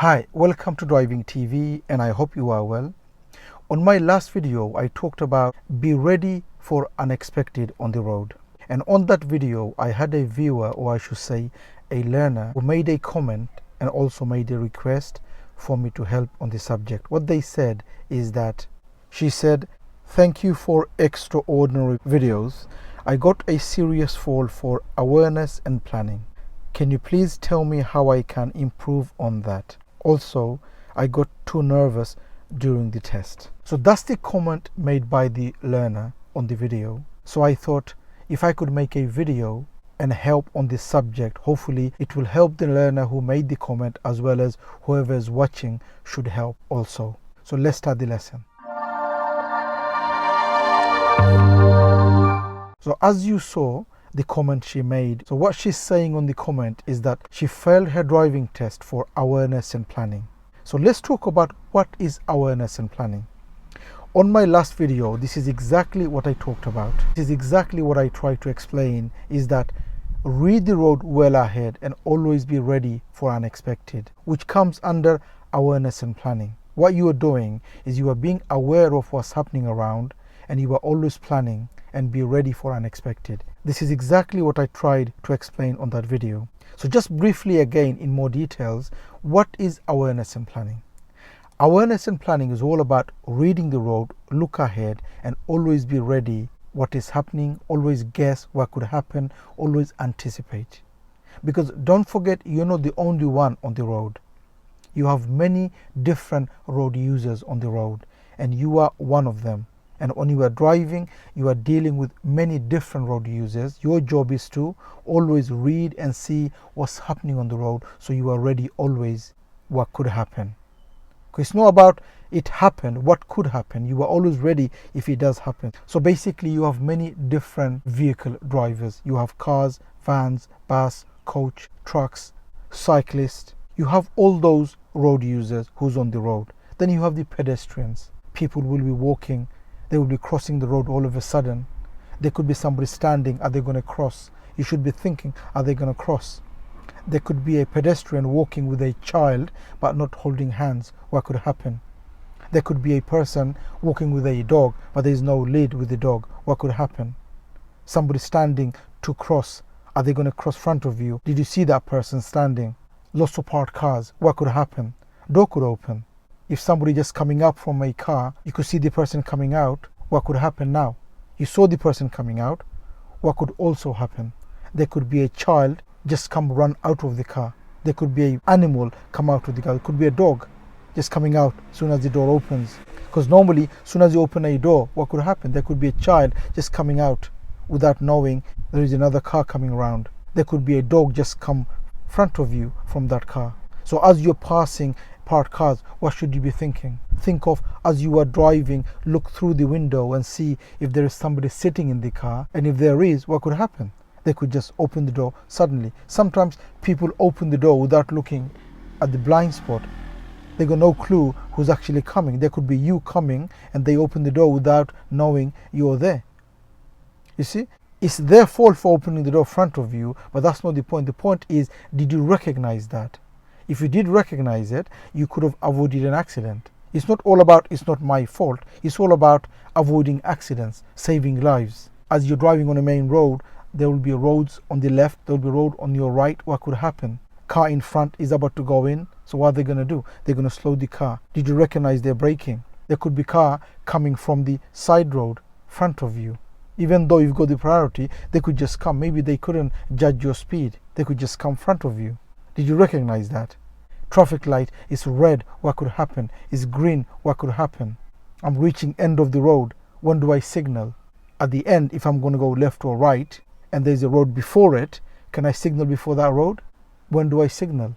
Hi, welcome to Driving TV and I hope you are well. On my last video, I talked about be ready for unexpected on the road. And on that video, I had a viewer, or I should say a learner, who made a comment and also made a request for me to help on the subject. What they said is that she said, "Thank you for extraordinary videos. I got a serious fall for awareness and planning. Can you please tell me how I can improve on that? Also, I got too nervous during the test." So that's the comment made by the learner on the video. So I thought if I could make a video and help on this subject, hopefully it will help the learner who made the comment as well as whoever is watching should help also. So let's start the lesson. So as you saw the comment she made, so what she's saying on the comment is that she failed her driving test for awareness and planning. So let's talk about what is awareness and planning. On my last video, this is exactly what I talked about. This is exactly what I tried to explain, is that read the road well ahead and always be ready for unexpected, which comes under awareness and planning. What you are doing is you are being aware of what's happening around and you are always planning and be ready for unexpected. This is exactly what I tried to explain on that video. So just briefly again in more details, what is awareness and planning? Awareness and planning is all about reading the road, look ahead and always be ready what is happening, always guess what could happen, always anticipate. Because don't forget, you're not the only one on the road. You have many different road users on the road and you are one of them. And when you are driving, you are dealing with many different road users. Your job is to always read and see what's happening on the road so you are ready always what could happen. Because it's not about it happened, what could happen. You are always ready if it does happen. So basically you have many different vehicle drivers. You have cars, vans, bus, coach, trucks, cyclists. You have all those road users who's on the road. Then you have the pedestrians. People will be walking. They will be crossing the road all of a sudden. There could be somebody standing. Are they going to cross? You should be thinking, are they going to cross? There could be a pedestrian walking with a child but not holding hands. What could happen? There could be a person walking with a dog but there is no lead with the dog. What could happen? Somebody standing to cross. Are they going to cross front of you? Did you see that person standing? Lots of parked cars. What could happen? Door could open. If somebody just coming up from a car, you could see the person coming out. What could happen now? You saw the person coming out. What could also happen? There could be a child just come run out of the car. There could be an animal come out of the car. It could be a dog just coming out as soon as the door opens. Because normally, as soon as you open a door, what could happen? There could be a child just coming out without knowing there is another car coming around. There could be a dog just come front of you from that car. So as you're passing parked cars, what should you be thinking? Think of, as you are driving, look through the window and see if there is somebody sitting in the car, and if there is, what could happen? They could just open the door suddenly. Sometimes people open the door without looking at the blind spot. They got no clue who's actually coming. There could be you coming and they open the door without knowing you're there. You see, it's their fault for opening the door in front of you, but that's not the point. The point is, did you recognize that? If you did recognize it, you could have avoided an accident. It's not all about, it's not my fault. It's all about avoiding accidents, saving lives. As you're driving on a main road, there will be roads on the left, there will be a road on your right. What could happen? Car in front is about to go in. So what are they going to do? They're going to slow the car. Did you recognize they're braking? There could be car coming from the side road, front of you. Even though you've got the priority, they could just come. Maybe they couldn't judge your speed. They could just come front of you. Did you recognize that? Traffic light is red. What could happen? Is green. What could happen? I'm reaching end of the road. When do I signal? At the end, if I'm going to go left or right and there's a road before it, can I signal before that road? When do I signal?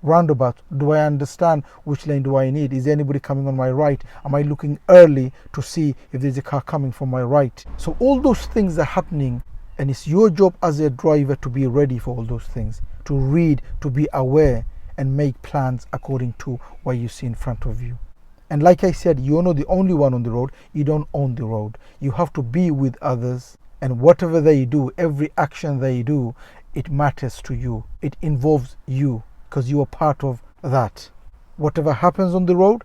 Roundabout. Do I understand which lane do I need? Is there anybody coming on my right? Am I looking early to see if there's a car coming from my right? So all those things are happening, and it's your job as a driver to be ready for all those things, to read, to be aware and make plans according to what you see in front of you. And like I said, you're not the only one on the road. You don't own the road. You have to be with others, and whatever they do, every action they do, it matters to you. It involves you because you are part of that. Whatever happens on the road,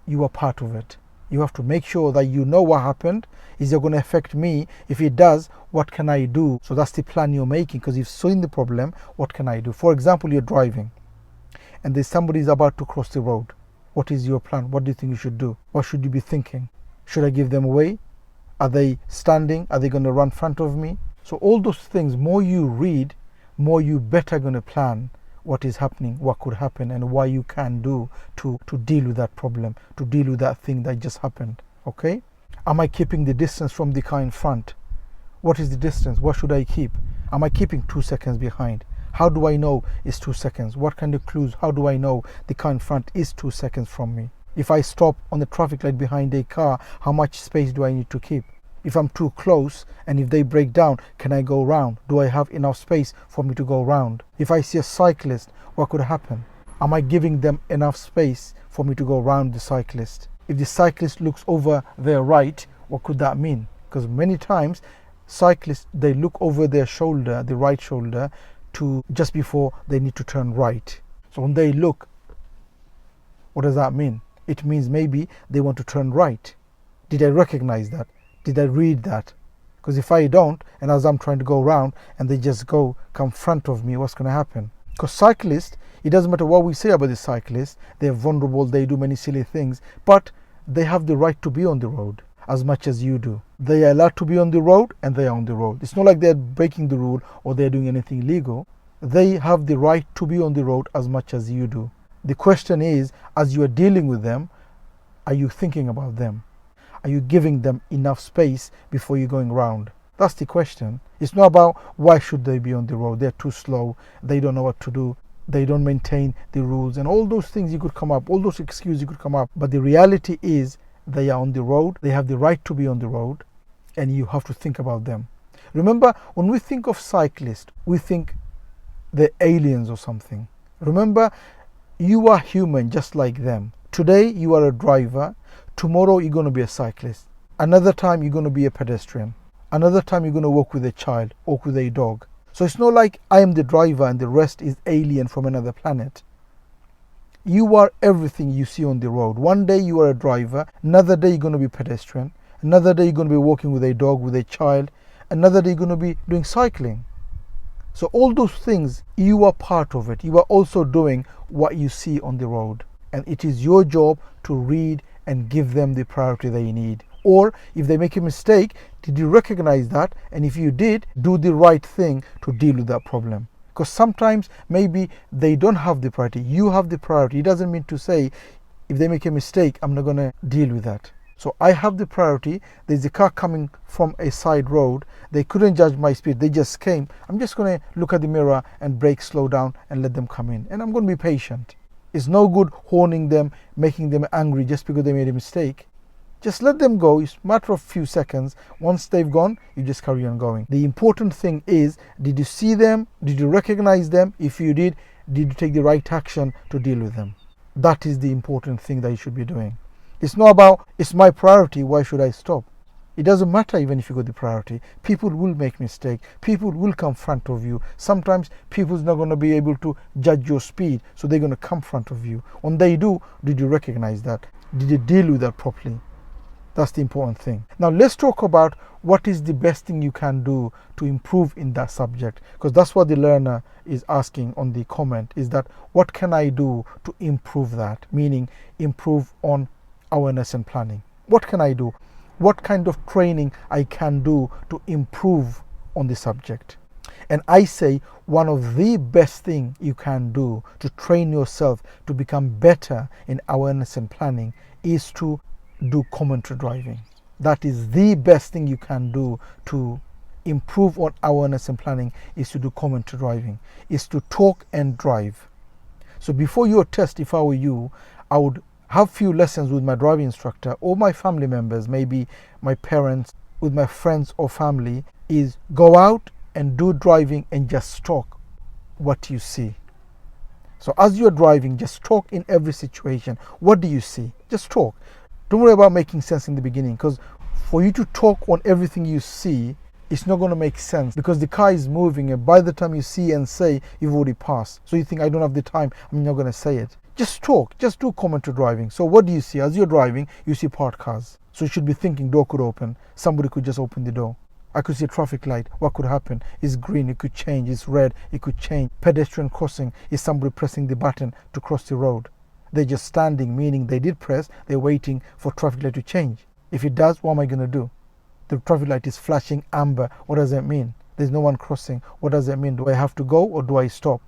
you are part of it. You have to make sure that you know what happened. Is it going to affect me? If it does, what can I do? So that's the plan you're making, because you've seen the problem. What can I do? For example, you're driving and there's somebody is about to cross the road. What is your plan? What do you think you should do? What should you be thinking? Should I give them away? Are they standing? Are they going to run in front of me? So all those things, more you read, more you better going to plan what is happening, what could happen, and what you can do to deal with that problem, to deal with that thing that just happened. Okay? Am I keeping the distance from the car in front? What is the distance? What should I keep? Am I keeping 2 seconds behind? How do I know it's 2 seconds? What kind of clues? How do I know the car in front is 2 seconds from me? If I stop on the traffic light behind a car, how much space do I need to keep? If I'm too close and if they break down, can I go round? Do I have enough space for me to go round? If I see a cyclist, what could happen? Am I giving them enough space for me to go round the cyclist? If the cyclist looks over their right, what could that mean? Because many times cyclists, they look over their shoulder, the right shoulder, to just before they need to turn right. So when they look, what does that mean? It means maybe they want to turn right. Did I recognize that? Did I read that? Because if I don't, and as I'm trying to go around and they just come front of me, what's going to happen? Because cyclists, it doesn't matter what we say about the cyclists, they're vulnerable, they do many silly things, but they have the right to be on the road as much as you do. They are allowed to be on the road and they are on the road. It's not like they're breaking the rule or they're doing anything illegal. They have the right to be on the road as much as you do. The question is, as you are dealing with them, are you thinking about them? Are you giving them enough space before you're going round? That's the question. It's not about why should they be on the road. They're too slow. They don't know what to do. They don't maintain the rules, and all those things you could come up, all those excuses you could come up. But the reality is they are on the road. They have the right to be on the road, and you have to think about them. Remember, when we think of cyclists, we think they're aliens or something. Remember, you are human just like them. Today you are a driver. Tomorrow you're going to be a cyclist. Another time you're going to be a pedestrian. Another time you're going to walk with a child, walk with a dog. So it's not like I am the driver and the rest is alien from another planet. You are everything you see on the road. One day you are a driver, another day you're going to be pedestrian, another day you're going to be walking with a dog, with a child, another day you're going to be doing cycling. So all those things, you are part of it. You are also doing what you see on the road. And it is your job to read and give them the priority they need. Or if they make a mistake, did you recognize that? And if you did, do the right thing to deal with that problem. Because sometimes maybe they don't have the priority. You have the priority. It doesn't mean to say, if they make a mistake, I'm not going to deal with that. So I have the priority. There's a car coming from a side road. They couldn't judge my speed. They just came. I'm just going to look at the mirror and brake, slow down and let them come in. And I'm going to be patient. It's no good horning them, making them angry just because they made a mistake. Just let them go. It's a matter of few seconds. Once they've gone, you just carry on going. The important thing is, did you see them? Did you recognize them? If you did you take the right action to deal with them? That is the important thing that you should be doing. It's not about, it's my priority, why should I stop? It doesn't matter even if you got the priority. People will make mistakes. People will come in front of you. Sometimes people's not going to be able to judge your speed, so they're going to come in front of you. When they do, did you recognize that? Did you deal with that properly? That's the important thing. Now let's talk about what is the best thing you can do to improve in that subject, because that's what the learner is asking on the comment, is that what can I do to improve that? Meaning improve on awareness and planning. What can I do? What kind of training I can do to improve on the subject? And I say one of the best thing you can do to train yourself to become better in awareness and planning is to do commentary driving. That is the best thing you can do to improve on awareness and planning, is to do commentary driving, is to talk and drive. So before your test, if I were you, I would have few lessons with my driving instructor or my family members, maybe my parents, with my friends or family, is go out and do driving and just talk what you see. So as you're driving, just talk in every situation. What do you see? Just talk. Don't worry about making sense in the beginning, because for you to talk on everything you see, it's not going to make sense, because the car is moving and by the time you see and say, you've already passed. So you think, I don't have the time, I'm not going to say it. Just talk, just do commentary driving. So what do you see? As you're driving, you see parked cars. So you should be thinking door could open. Somebody could just open the door. I could see a traffic light. What could happen? It's green, it could change. It's red, it could change. Pedestrian crossing is somebody pressing the button to cross the road. They're just standing, meaning they did press, they're waiting for traffic light to change. If it does, what am I going to do? The traffic light is flashing amber. What does that mean? There's no one crossing. What does that mean? Do I have to go or do I stop?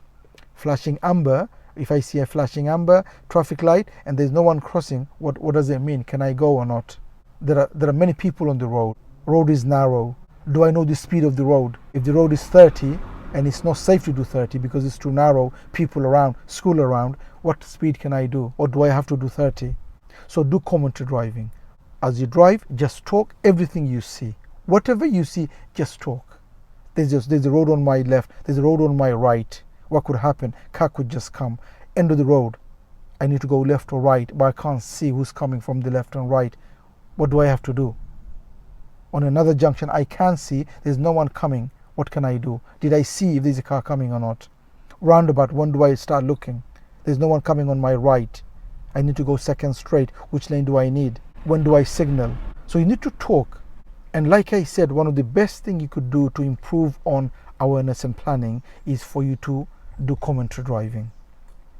Flashing amber, if I see a flashing amber traffic light and there's no one crossing, what does it mean? Can I go or not? There are many people on the road. Road is narrow. Do I know the speed of the road? If the road is 30 and it's not safe to do 30 because it's too narrow, people around, school around, what speed can I do? Or do I have to do 30? So do commentary driving. As you drive, just talk everything you see. Whatever you see, just talk. There's a road on my left, there's a road on my right. What could happen? Car could just come. End of the road. I need to go left or right, but I can't see who's coming from the left and right. What do I have to do? On another junction, I can see there's no one coming. What can I do? Did I see if there's a car coming or not? Roundabout, when do I start looking? There's no one coming on my right. I need to go second straight. Which lane do I need? When do I signal? So you need to talk. And like I said, one of the best things you could do to improve on awareness and planning is for you to do commentary driving.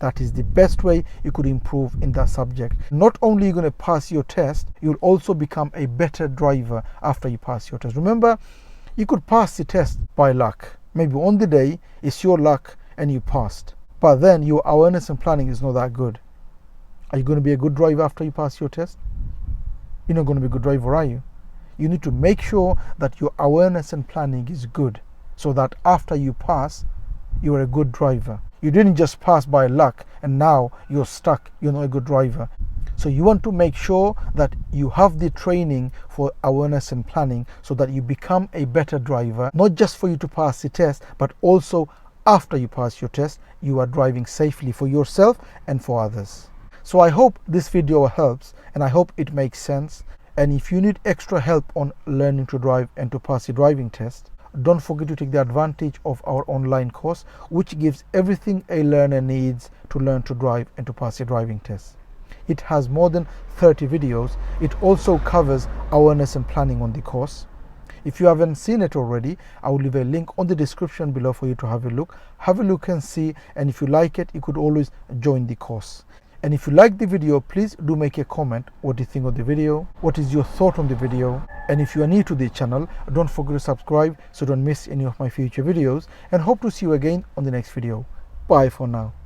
That is the best way you could improve in that subject. Not only are you going to pass your test, you'll also become a better driver after you pass your test. Remember, you could pass the test by luck. Maybe on the day, it's your luck and you passed. But then your awareness and planning is not that good. Are you going to be a good driver after you pass your test? You're not going to be a good driver, are you? You need to make sure that your awareness and planning is good, so that after you pass, you're a good driver. You didn't just pass by luck and now you're stuck, you're not a good driver. So you want to make sure that you have the training for awareness and planning so that you become a better driver, not just for you to pass the test, but also after you pass your test, you are driving safely for yourself and for others. So I hope this video helps and I hope it makes sense. And if you need extra help on learning to drive and to pass the driving test, don't forget to take the advantage of our online course, which gives everything a learner needs to learn to drive and to pass a driving test. It has more than 30 videos. It also covers awareness and planning on the course. If you haven't seen it already, I will leave a link on the description below for you to have a look. Have a look and see, and if you like it, you could always join the course. And if you like the video, please do make a comment. What do you think of the video? What is your thought on the video? And if you are new to the channel, don't forget to subscribe so don't miss any of my future videos, and hope to see you again on the next video. Bye for now.